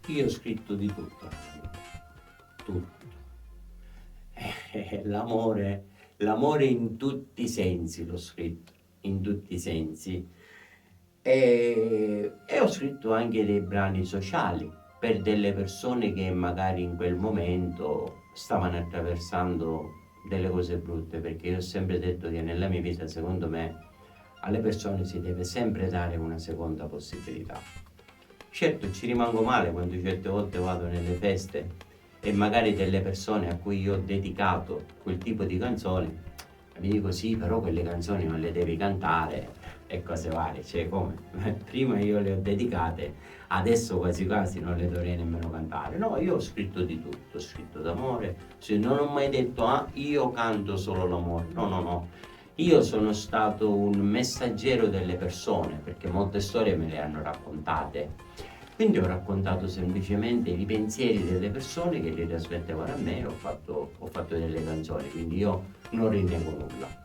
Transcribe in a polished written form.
Io ho scritto di tutto, tutto. L'amore in tutti i sensi l'ho scritto, in tutti i sensi. E ho scritto anche dei brani sociali per delle persone che magari in quel momento stavano attraversando delle cose brutte, perché io ho sempre detto che nella mia vita, secondo me, alle persone si deve sempre dare una seconda possibilità. Certo, ci rimango male quando certe volte vado nelle feste e magari delle persone a cui io ho dedicato quel tipo di canzoni, mi dico sì, però quelle canzoni non le devi cantare e cose varie, cioè come? Prima io le ho dedicate, adesso quasi quasi non le dovrei nemmeno cantare. No, io ho scritto di tutto, ho scritto d'amore, non ho mai detto ah, io canto solo l'amore, no, no, no. Io sono stato un messaggero delle persone perché molte storie me le hanno raccontate. Quindi ho raccontato semplicemente i pensieri delle persone che li trasmettevano a me e ho fatto delle canzoni, quindi io non rinnego nulla.